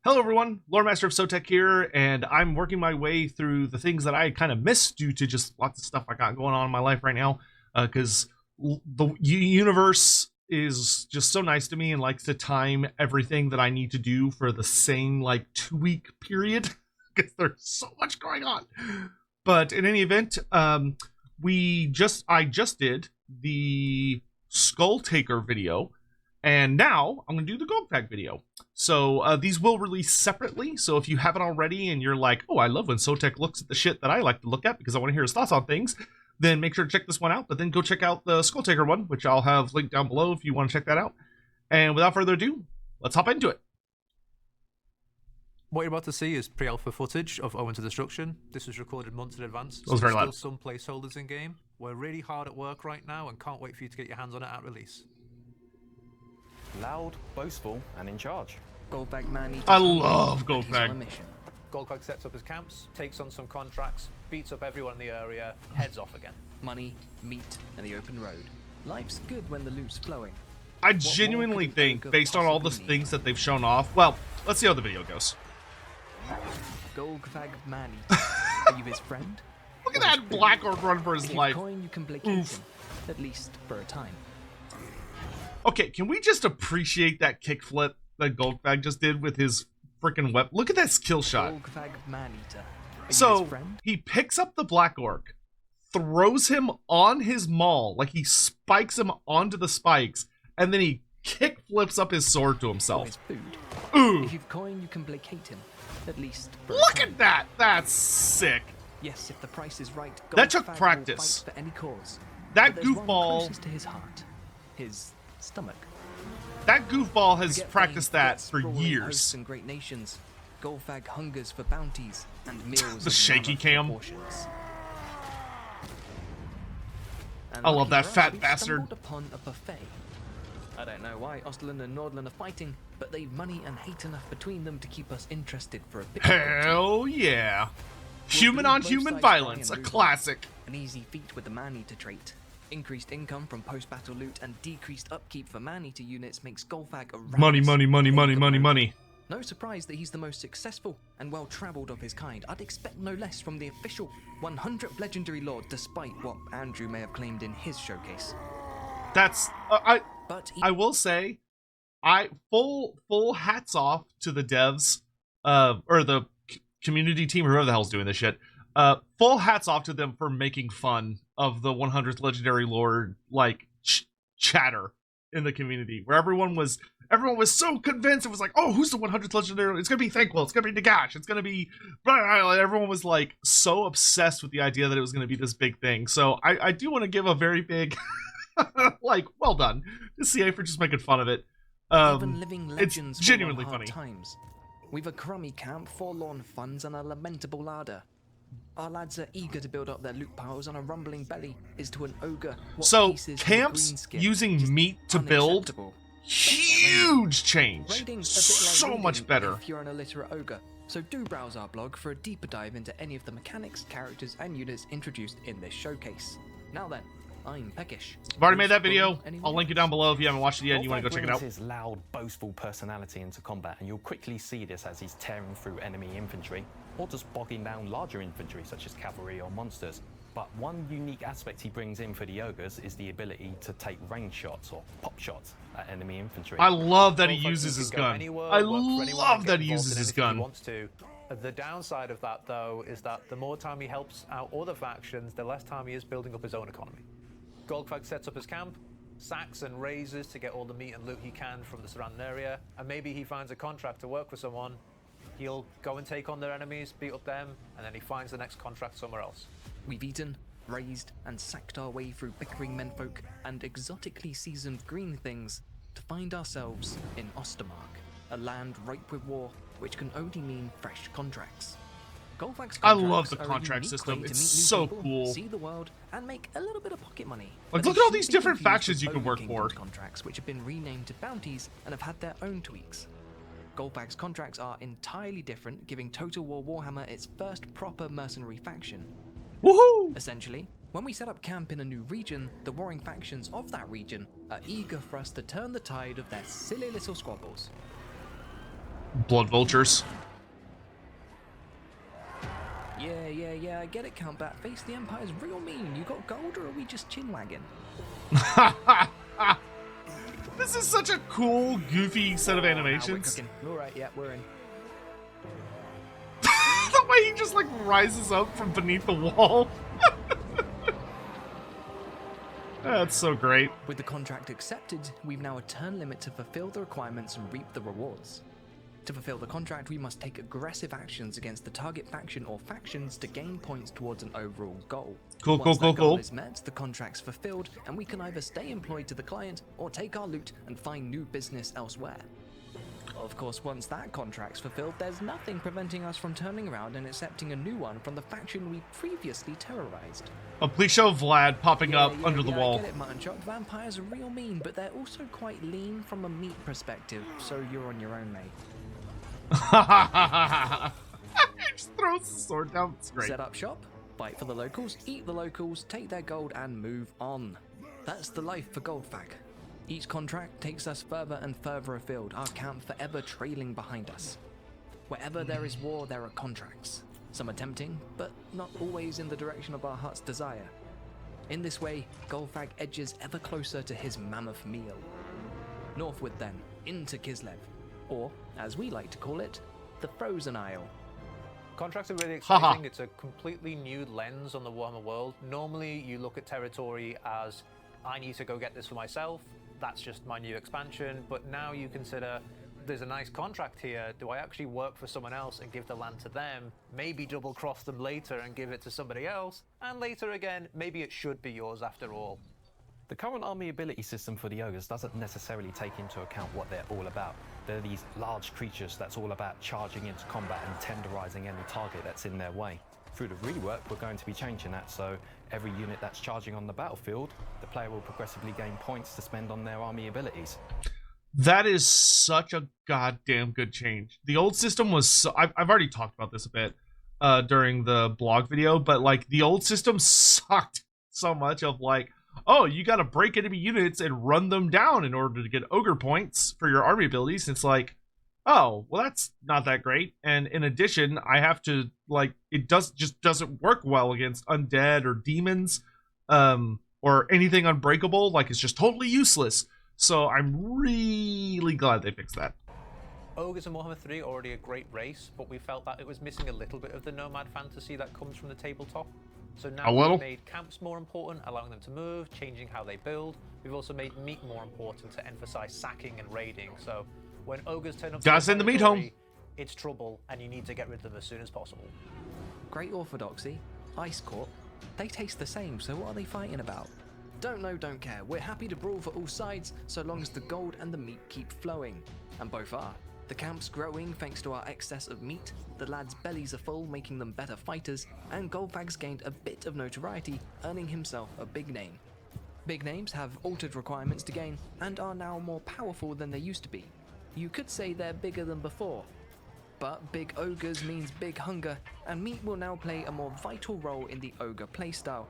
Hello everyone, Loremaster of Sotek here, and I'm working my way through the things that I kind of missed due to just lots of stuff I got going on in my life right now, because the universe is just so nice to me and likes to time everything that I need to do for the same, like, 2-week period, because there's so much going on. But in any event, I just did the Skull Taker video, and now I'm going to do the Golgfag video. So these will release separately. So if you haven't already and you're like, oh, I love when Sotek looks at the shit that I like to look at because I want to hear his thoughts on things, then make sure to check this one out. But then go check out the Skull Taker one, which I'll have linked down below if you want to check that out. And without further ado, let's hop into it. What you're about to see is pre-alpha footage of Owen to Destruction. This was recorded months in advance, so there's still some placeholders in game. We're really hard at work right now and can't wait for you to get your hands on it at release. Loud, boastful, and in charge. Golgfag Maneater. I love Golgfag. Golgfag sets up his camps, takes on some contracts, beats up everyone in the area, heads off again. Money, meat, and the open road. Life's good when the loot's flowing. I genuinely think, based on all the things that they've shown off, well, let's see how the video goes. Golgfag Maneater. Are you his friend? Look at that Black Orc run for his If life. coin, you can placate him, at least for a time. Okay, can we just appreciate that kickflip that Golgfag just did with his freaking weapon? Look at that skill shot. Golgfag Maneater. So he picks up the Black Orc, throws him on his maul, like he spikes him onto the spikes, and then he kickflips up his sword to himself. His food. Ooh! If you've coin, you can placate him, at least for Look a time. at that! That's sick. Yes, if the price is right, That took Golgfag practice. will fight for any cause. That But there's one goofball. closest to his heart, his stomach. That goofball has Forget practiced fame, that forget for sprawling years. hosts and great nations. Golgfag hungers for bounties and meals The of shaky mammoth cam. proportions. And I love lucky that for us, fat we've bastard. stumbled upon a buffet. I don't know why Ostland and Nordland are fighting, but they've money and hate enough between them to keep us interested for a bit. Hell yeah. Human We'll on both human sides violence, try a and move classic. An easy feat with the Maneater trait. Increased income from post-battle loot and decreased upkeep for Maneater units makes Golgfag a Money, ravenous money, money, money, plague money, of money. No surprise that he's the most successful and well-travelled of his kind. I'd expect no less from the official 100th legendary lord, despite what Andrew may have claimed in his showcase. That's But I will say, full hats off to the devs, or the community team, whoever the hell's doing this shit. Full hats off to them for making fun of the 100th legendary lord, like chatter in the community, where everyone was so convinced. It was like, oh, who's the 100th legendary? It's gonna be Thanquil. It's gonna be Nagash. It's gonna be. Everyone was like so obsessed with the idea that it was gonna be this big thing. So I do want to give a very big. Like, well done to CA for just making fun of it. even living It's legends fall on genuinely hard funny. times. We've a crummy camp, forlorn funds, and a lamentable larder. Our lads are eager to build up their loot piles, and a rumbling belly is to an ogre what So peace is to a camps greenskin. using Just meat to build, unacceptable. huge change. Raiding's a bit like So reading much better. if you're an illiterate ogre. So do browse our blog for a deeper dive into any of the mechanics, characters, and units introduced in this showcase. Now then, I'm Peckish. I've already made that video. Anyone I'll link it else? down below if you haven't watched it yet and you want to go check it out. His loud, boastful personality into combat, and you'll quickly see this as he's tearing through enemy infantry, or just bogging down larger infantry such as cavalry or monsters. But one unique aspect he brings in for the ogres is the ability to take range shots or pop shots at enemy infantry. I love that he Golgfag uses can his go gun. anywhere, I work for anyone, love and that get he involved uses in his anything he gun. wants to. The downside of that, though, is that the more time he helps out other factions, the less time he is building up his own economy. Golgfag sets up his camp, sacks and raises to get all the meat and loot he can from the surrounding area, and maybe he finds a contract to work for someone. He'll go and take on their enemies, beat up them, and then he finds the next contract somewhere else. We've eaten, raised, and sacked our way through bickering menfolk and exotically seasoned green things to find ourselves in Ostermark, a land ripe with war, which can only mean fresh contracts. Golgfag's I love the contracts are a contract unique system. way to It's meet new so people, cool. see the world, and make a little bit of pocket money. Like, But look they at all shouldn't these be different confused factions with you can Ogre work Kingdom's for. contracts, which have been renamed to bounties and have had their own tweaks. Golgfag's contracts are entirely different, giving Total War Warhammer its first proper mercenary faction. Woohoo! Essentially, when we set up camp in a new region, the warring factions of that region are eager for us to turn the tide of their silly little squabbles. Blood vultures. Yeah, I get it, Count Batface. The Empire's real mean. You got gold, or are we just chin-wagging? This is such a cool, goofy set of Now animations. we're cooking. Alright, yeah, we're in. The way he just like rises up from beneath the wall. That's so great. With the contract accepted, we've now a turn limit to fulfill the requirements and reap the rewards. To fulfill the contract, we must take aggressive actions against the target faction or factions to gain points towards an overall goal. Once that goal is met, the contract's fulfilled, and we can either stay employed to the client or take our loot and find new business elsewhere. Of course, once that contract's fulfilled, there's nothing preventing us from turning around and accepting a new one from the faction we previously terrorized. Oh, please show Vlad popping up under the wall. I get it, Mutton Chop. Vampires are real mean, but they're also quite lean from a meat perspective, so you're on your own, mate. He just throws the sword down. It's great. Set up shop, fight for the locals, eat the locals, take their gold, and move on. That's the life for Golgfag. Each contract takes us further and further afield, our camp forever trailing behind us. Wherever there is war, there are contracts. Some are tempting, but not always in the direction of our heart's desire. In this way, Golgfag edges ever closer to his mammoth meal. Northward then, into Kislev, or, as we like to call it, the Frozen Isle. Contracts are really exciting. It's a completely new lens on the Warhammer world. Normally, you look at territory as, I need to go get this for myself. That's just my new expansion. But now you consider, there's a nice contract here. Do I actually work for someone else and give the land to them? Maybe double cross them later and give it to somebody else. And later again, maybe it should be yours after all. The current army ability system for the Ogres doesn't necessarily take into account what they're all about. They're these large creatures that's all about charging into combat and tenderizing any target that's in their way. Through the rework, we're going to be changing that, so every unit that's charging on the battlefield, the player will progressively gain points to spend on their army abilities. That is such a goddamn good change. The old system was so, I've already talked about this a bit during the blog video, but like the old system sucked so much of like, oh, you got to break enemy units and run them down in order to get ogre points for your army abilities. It's like, oh, well, that's not that great. And in addition, I have to like, it doesn't work well against undead or demons or anything unbreakable. Like, it's just totally useless. So I'm really glad they fixed that. Ogres in Warhammer 3 are already a great race, but we felt that it was missing a little bit of the nomad fantasy that comes from the tabletop. So now we've made camps more important, allowing them to move, changing how they build. We've also made meat more important to emphasize sacking and raiding. So when ogres turn up, gotta send the meat home. It's trouble, and you need to get rid of them as soon as possible. Great Orthodoxy, Ice Court, they taste the same, so what are they fighting about? Don't know, don't care. We're happy to brawl for all sides, so long as the gold and the meat keep flowing. And both are. The camp's growing thanks to our excess of meat, the lads' bellies are full, making them better fighters, and Golgfag's gained a bit of notoriety, earning himself a big name. Big names have altered requirements to gain, and are now more powerful than they used to be. You could say they're bigger than before. But big ogres means big hunger, and meat will now play a more vital role in the ogre playstyle.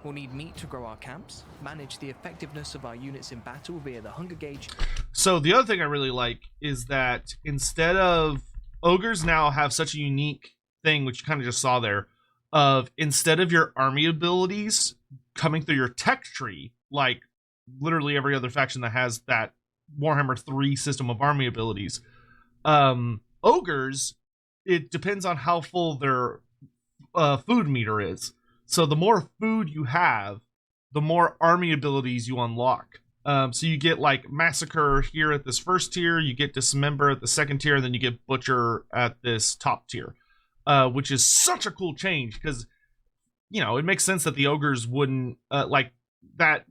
We'll need meat to grow our camps, manage the effectiveness of our units in battle via the hunger gauge. So the other thing I really like is that instead of ogres now have such a unique thing, which you kind of just saw there, of instead of your army abilities coming through your tech tree, like literally every other faction that has that Warhammer 3 system of army abilities, ogres, it depends on how full their food meter is. So the more food you have, the more army abilities you unlock. So you get like Massacre here at this first tier, you get Dismember at the second tier, and then you get Butcher at this top tier, which is such a cool change because, you know, it makes sense that the ogres wouldn't, like that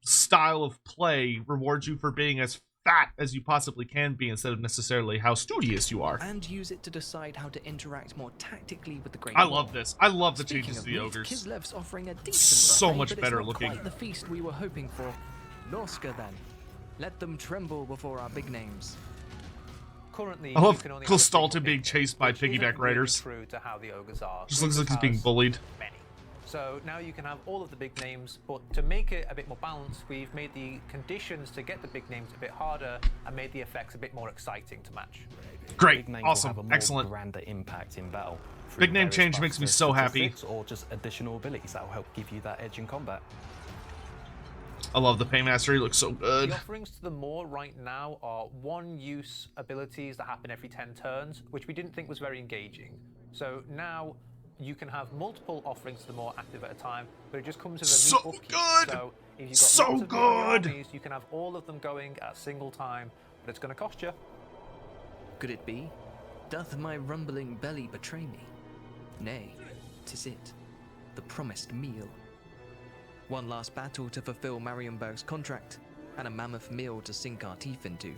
style of play rewards you for being as fat as you possibly can be instead of necessarily how studious you are. And use it to decide how to interact more tactically with the Great I War. love this. I love the Speaking changes of to the meat, ogres. Kislev's offering a decent So buffet, much but better it's not looking. quite the feast we were hoping for. Norska then. Let them tremble before our big names. Currently, I love you can only have a single Clistalta being big chased by which isn't piggyback really riders. true to how the ogres are. Just looks like he's Ogres being has bullied. Many. So now you can have all of the big names, but to make it a bit more balanced, we've made the conditions to get the big names a bit harder and made the effects a bit more exciting to match. Great, Big names will awesome, have a more excellent. grander impact in battle. through Big name various change buffs makes me to so happy. statistics or just additional abilities that will help give you that edge in combat. I love the Paymaster. He looks so good. The offerings to the Maw right now are one-use abilities that happen every 10 turns, which we didn't think was very engaging. So now you can have multiple offerings to the Maw active at a time, but it just comes with a So neat upkeep. good! So if you've got So lots of good! armies, you can have all of them going at a single time, but it's going to cost you. Could it be? Doth my rumbling belly betray me? Nay, 'tis it, the promised meal. One last battle to fulfill Marienberg's contract, and a mammoth meal to sink our teeth into.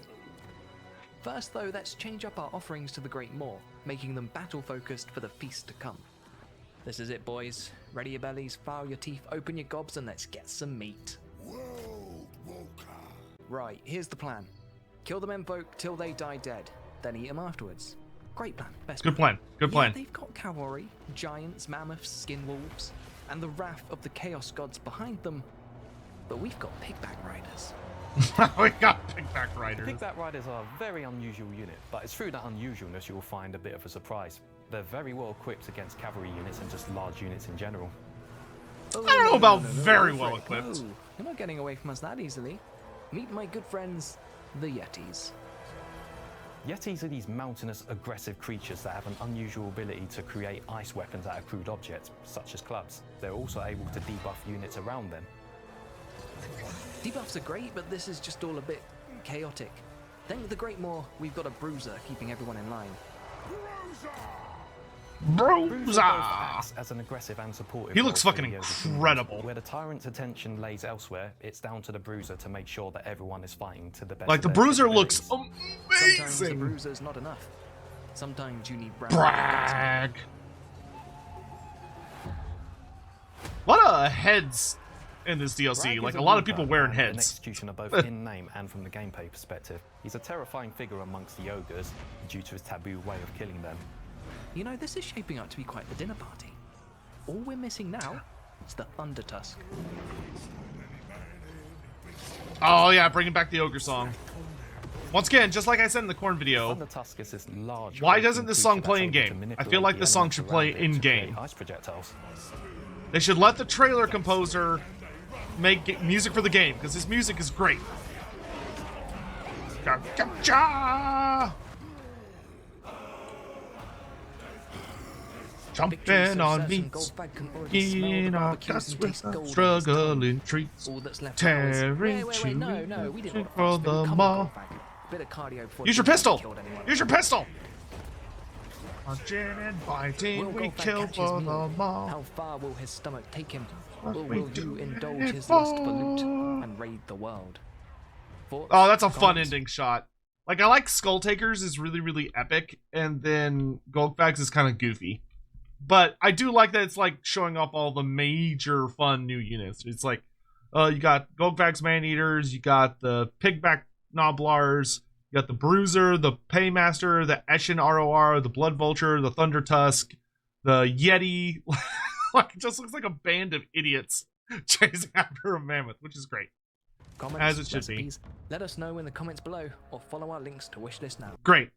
First though, let's change up our offerings to the Great Maw, making them battle-focused for the feast to come. This is it, boys. Ready your bellies, file your teeth, open your gobs, and let's get some meat. Right, here's the plan. Kill the menfolk till they die dead, then eat them afterwards. Great plan, best Good plan. Good plan. Yeah, they've got cavalry, giants, mammoths, skin wolves, and the wrath of the chaos gods behind them. But we've got pigback riders. We got Pigback The Riders. Pigback Riders are a very unusual unit, but it's through that unusualness you'll find a bit of a surprise. They're very well equipped against cavalry units and just large units in general. Oh, I don't know about no, very go for well it. equipped. No, you're not getting away from us that easily. Meet my good friends, the Yetis. Yetis are these mountainous, aggressive creatures that have an unusual ability to create ice weapons out of crude objects, such as clubs. They're also able to debuff units around them. Debuffs are great, but this is just all a bit chaotic. Thank the Great Maw, we've got a bruiser keeping everyone in line. Bruiser both Bruiser! acts as an aggressive and supportive. He looks role for fucking the Ogre team. incredible. Where the tyrant's attention lays elsewhere, it's down to the bruiser to make sure that everyone is fighting to the best. Like, of the their Bruiser looks capabilities. Sometimes the amazing! bruiser's not enough. Sometimes you need brand. Brag! What a heads in this DLC. Bragg Like, is a lot of reaper people wearing and an heads. executioner both in name and from the gameplay perspective. He's a terrifying figure amongst the ogres due to his taboo way of killing them. You know, this is shaping up to be quite the dinner party. All we're missing now is the Thunder Tusk. Oh yeah, bringing back the Ogre song. Once again, just like I said in the Corn video, Thunder Tusk is this large. why hulking doesn't this song creature play that's in able to game? I feel manipulate like the this song elements should play around it in to create game. Ice projectiles. they should let the trailer composer make music for the game, because his music is great. Cha-cha-cha! Jumping on me, in our cuts with struggling treats, All that's left tearing wait, no, we didn't for the mall. Bit of cardio before Use your Golgfag pistol! killed anyone. Use your pistol! Punching and Will biting, we Golgfag kill catch his for the meal? mall. How far will his stomach take him? What Or we will do you indulge it his lust for loot for? and raid the world? Thoughts? Oh, that's a fun Comments? ending shot. Like, I like Skull Takers is really, really epic, and then Golgfag's is kind of goofy. But I do like that it's, like, showing off all the major fun new units. It's like, you got Golgfag's Maneaters, you got the Pigback Noblars, you got the Bruiser, the Paymaster, the Eshin ROR, the Blood Vulture, the Thunder Tusk, the Yeti. Like, it just looks like a band of idiots chasing after a mammoth, which is great. Comments, As it should be. recipes, let us know in the comments below or follow our links to wishlist now. Great.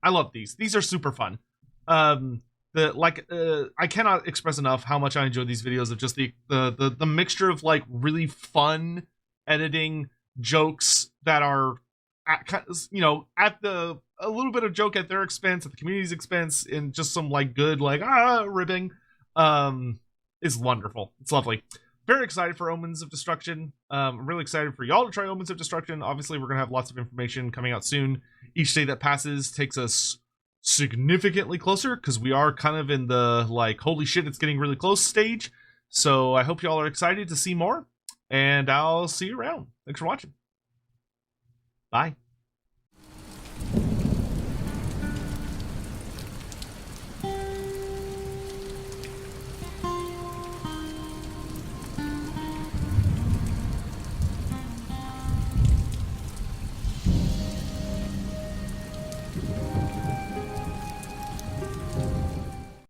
I love these. These are super fun. I cannot express enough how much I enjoy these videos of just the mixture of like really fun editing jokes that are at, a little bit of joke at their expense, at the community's expense, and just some like good like ribbing is wonderful. It's lovely. Very excited for Omens of Destruction. I'm really excited for y'all to try Omens of Destruction. Obviously, we're gonna have lots of information coming out soon. Each day that passes takes us significantly closer, because we are kind of in the like holy shit it's getting really close stage. So I hope y'all are excited to see more, and I'll see you around. Thanks for watching. Bye.